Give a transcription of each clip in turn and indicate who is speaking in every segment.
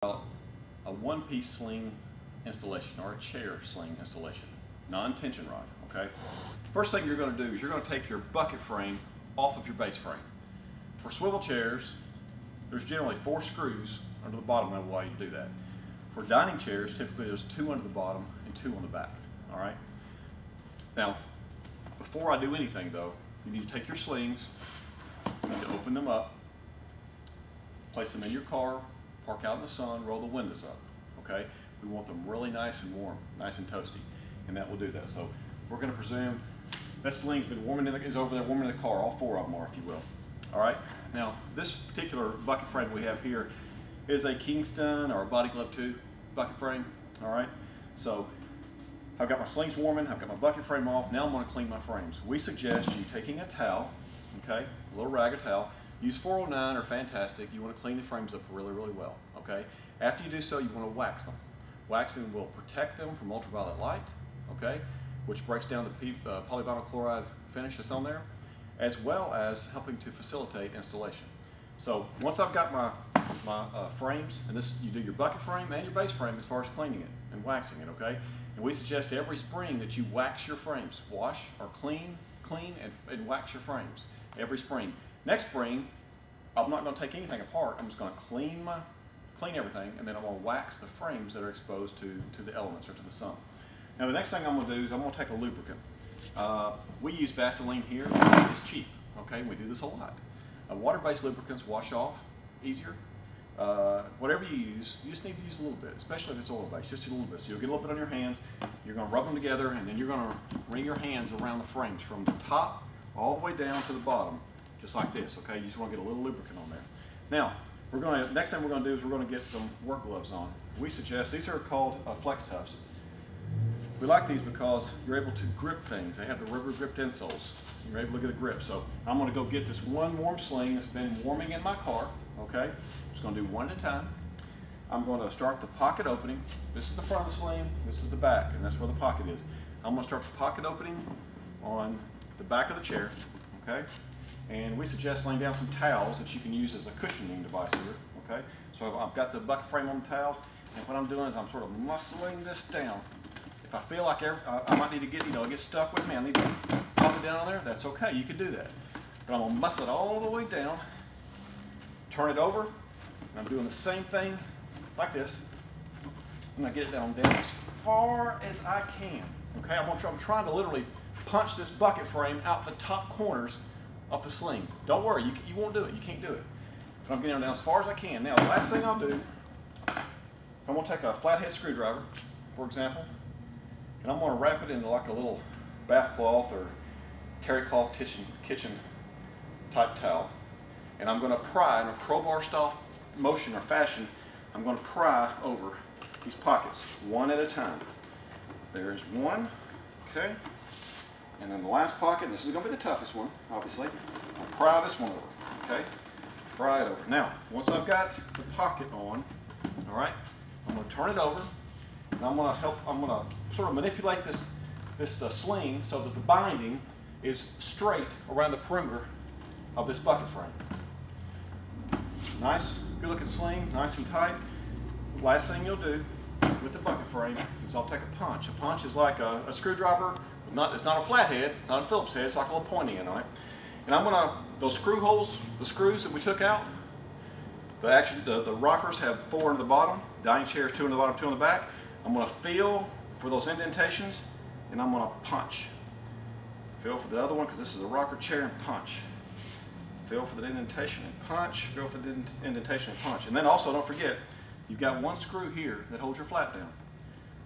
Speaker 1: A one-piece sling installation or a chair sling installation, non-tension rod, okay? First thing you're going to do is you're going to take your bucket frame off of your base frame. For swivel chairs, there's generally 4 screws under the bottom that will allow you to do that. For dining chairs, typically there's 2 under the bottom and 2 on the back, all right? Now, before I do anything though, you need to take your slings, you need to open them up, place them in your car, park out in the sun, roll the windows up, okay? We want them really nice and warm, nice and toasty, and that will do that. So we're going to presume that sling's been is over there warming the car, all 4 of them are, if you will. All right, now this particular bucket frame we have here is a Kingston or a Body Glove 2 bucket frame, all right? So I've got my slings warming, I've got my bucket frame off, now I'm going to clean my frames. We suggest you taking a towel, okay, a little rag or towel, use 409 or Fantastic. You want to clean the frames up really, really well, okay? After you do so, you want to wax them. Waxing will protect them from ultraviolet light, okay, which breaks down the polyvinyl chloride finish that's on there, as well as helping to facilitate installation. So once I've got my frames, and this, you do your bucket frame and your base frame as far as cleaning it and waxing it, okay? And we suggest every spring that you wax your frames. Wash or clean and wax your frames every spring. Next spring, I'm not going to take anything apart. I'm just going to clean everything, and then I'm going to wax the frames that are exposed to the elements or to the sun. Now the next thing I'm going to do is I'm going to take a lubricant. We use Vaseline here. It's cheap, okay? We do this a lot. Water-based lubricants wash off easier. Whatever you just need to use a little bit, especially if it's oil-based, just a little bit. So you'll get a little bit on your hands, you're going to rub them together, and then you're going to wring your hands around the frames from the top all the way down to the bottom, just like this, okay? You just want to get a little lubricant on there. Now, next thing we're going to do is we're going to get some work gloves on. We suggest, these are called Flex Tufts. We like these because you're able to grip things. They have the rubber gripped insoles. You're able to get a grip. So I'm going to go get this one warm sling that's been warming in my car, okay? I'm just going to do one at a time. I'm going to start the pocket opening. This is the front of the sling, this is the back, and that's where the pocket is. I'm going to start the pocket opening on the back of the chair, okay? And we suggest laying down some towels that you can use as a cushioning device here, okay? So I've got the bucket frame on the towels, and what I'm doing is I'm sort of muscling this down. If I feel like I might need to get, it gets stuck with me, I need to pop it down on there, that's okay, you can do that. But I'm gonna muscle it all the way down, turn it over, and I'm doing the same thing like this. I'm gonna get it down as far as I can, okay? I'm trying to literally punch this bucket frame out the top corners of the sling. Don't worry, you won't do it, you can't do it. But I'm getting it down as far as I can. Now the last thing I'll do, I'm gonna take a flathead screwdriver, for example, and I'm going to wrap it into like a little bath cloth or terry cloth kitchen type towel. And I'm going to pry in a crowbar style motion or fashion. I'm going to pry over these pockets one at a time. There's one, okay. And then the last pocket, and this is going to be the toughest one, obviously. I'll pry this one over, okay. Pry it over. Now, once I've got the pocket on, all right, I'm going to turn it over. And I'm going to sort of manipulate this sling so that the binding is straight around the perimeter of this bucket frame. Nice, good looking sling, nice and tight. Last thing you'll do with the bucket frame is I'll take a punch. A punch is like a screwdriver, it's not a flathead, not a Phillips head, it's like a little pointy end on it. And I'm going to, those screw holes, the screws that we took out, the rockers have 4 on the bottom, dining chairs 2 on the bottom, 2 on the back. I'm going to feel for those indentations, and I'm going to punch. Feel for the other one, because this is a rocker chair, and punch. Feel for the indentation and punch. Feel for the indentation and punch. And then also, don't forget, you've got one screw here that holds your flat down.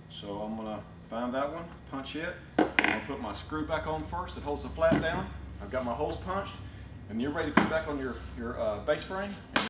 Speaker 1: So I'm going to find that one, punch it. I'm going to put my screw back on first that holds the flat down. I've got my holes punched, and you're ready to put it back on your base frame.